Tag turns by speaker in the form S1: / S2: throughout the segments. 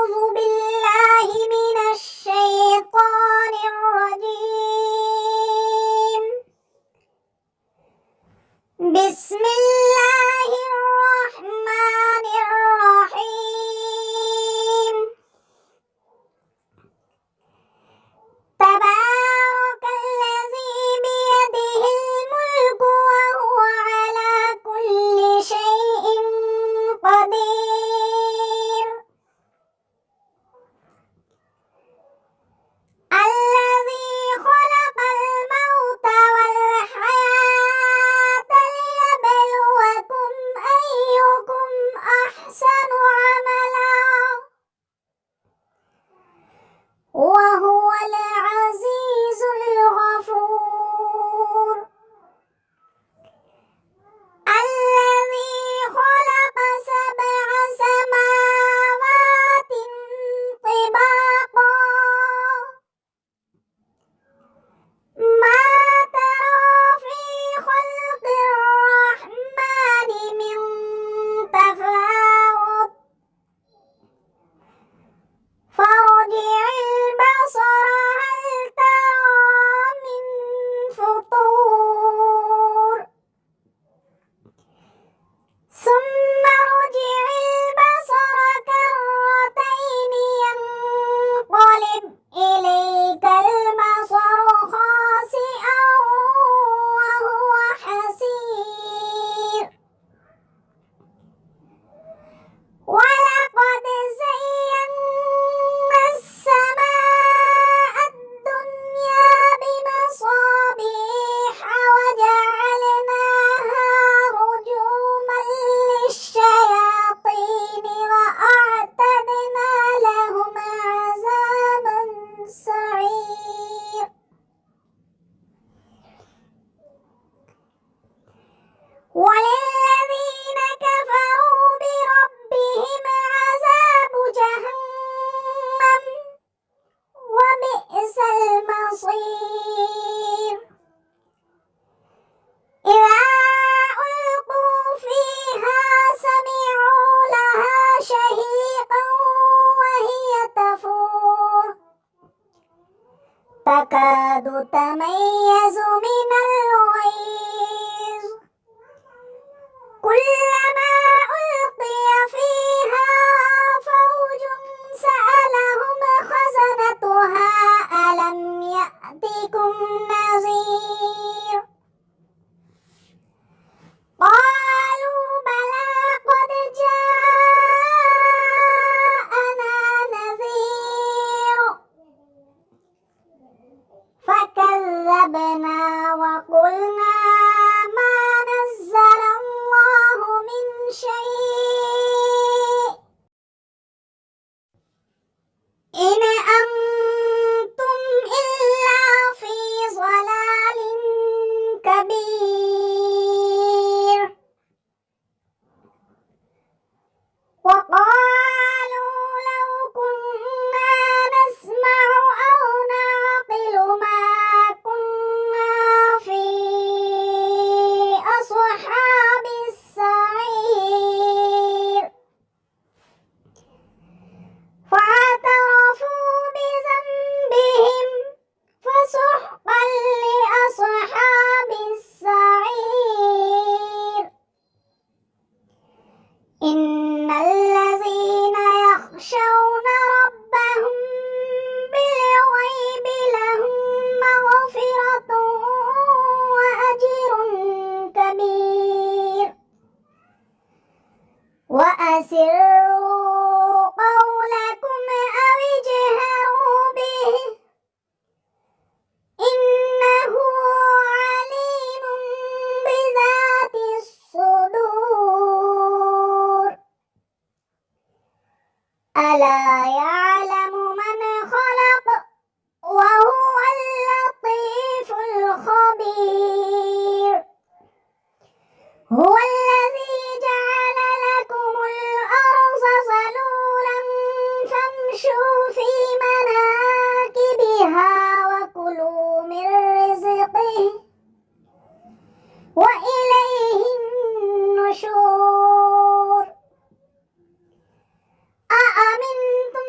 S1: أعوذ بالله من الشيطان الرجيم. بسم الله الرحمن الرحيم. تبارك الذي بيده الملك وهو على كل شيء قدير. الذي خلق الموت والحياة ليبلوكم أيكم أحسن عملا وهو العزيز الغفور. الذي خلق 7 سماوات طباقا ما ترى في خلق الرحمن من تفاوت فارجع البصر هل ترى من فطور ثم ارجع البصر كرتين ينقلب إليك البصر خاسئا وهو حسير. ولقد زينا السماء الدنيا بمصابيح وجعلناها رجوما للشياطين وأعتدنا لهم عذاب السعير. وللذين كفروا بربهم عذاب جهنم وبئس المصير. إذا ألقوا فيها سمعوا لها شهيقا وهي تفور تكاد تميز من الغيظ كلما ألقي فيها فوج سألهم خزنتها ألم يأتكم نذير قالوا بلى قد جاءنا نذير فكذبنا وقلنا ما نزل الله من شيء إن أنتم إلا في ضلال كبير. وقالوا لو كنا نسمع أو نعقل ما كنا في أصحاب السعير فاعترفوا بذنبهم فسحقا لأصحاب السعير. إن الذين يخشون ربهم بالغيب لهم مغفرة وأجر كبير. وأسروا قولكم أو اجهروا به إنه عليم بذات الصدور. ألا يعلم من خلق وهو اللطيف الخبير. هو الذي جعل لكم الأرض ذلولا فامشوا في مناكبها وكلوا من رزقه وإليه النشور. أأمنتم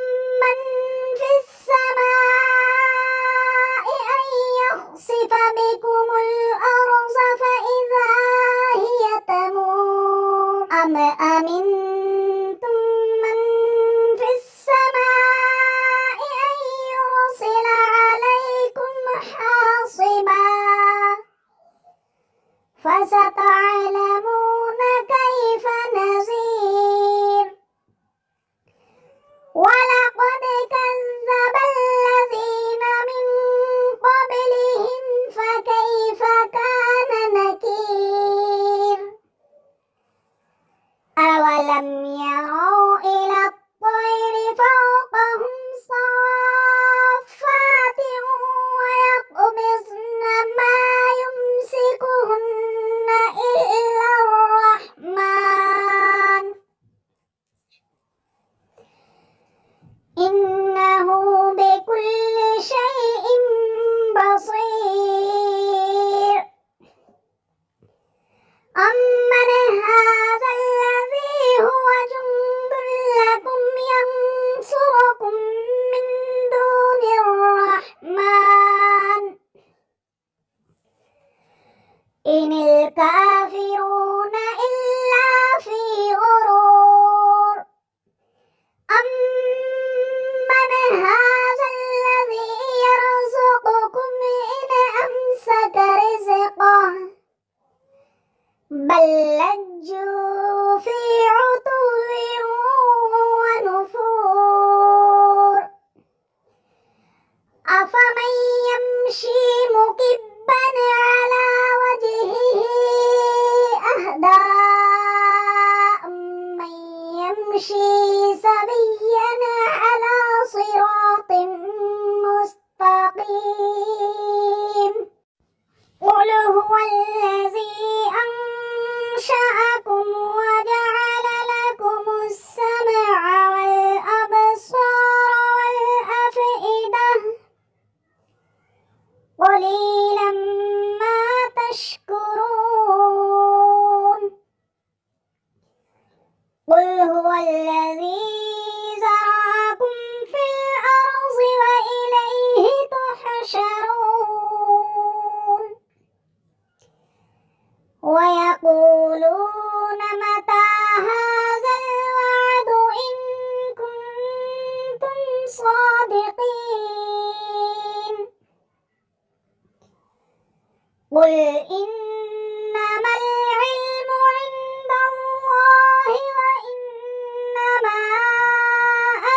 S1: قل إنما العلم عند الله وإنما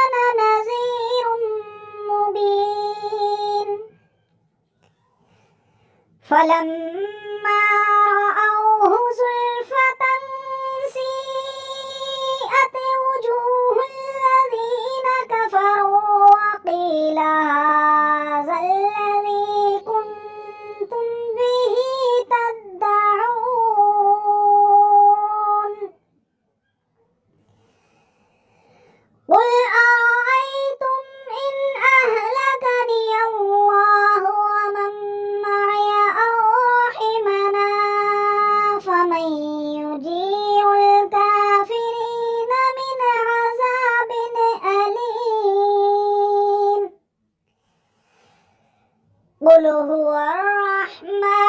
S1: أنا نذير مبين فلما رأوه زلفة سيئت وجوه الذين كفروا وقيل هذا الذي كنتم به تدعون قل أرأيتم إن أهلكني الله ومن معي أو رحمنا فمن يجير الكافرين من عذاب أليم قل هو الرحمن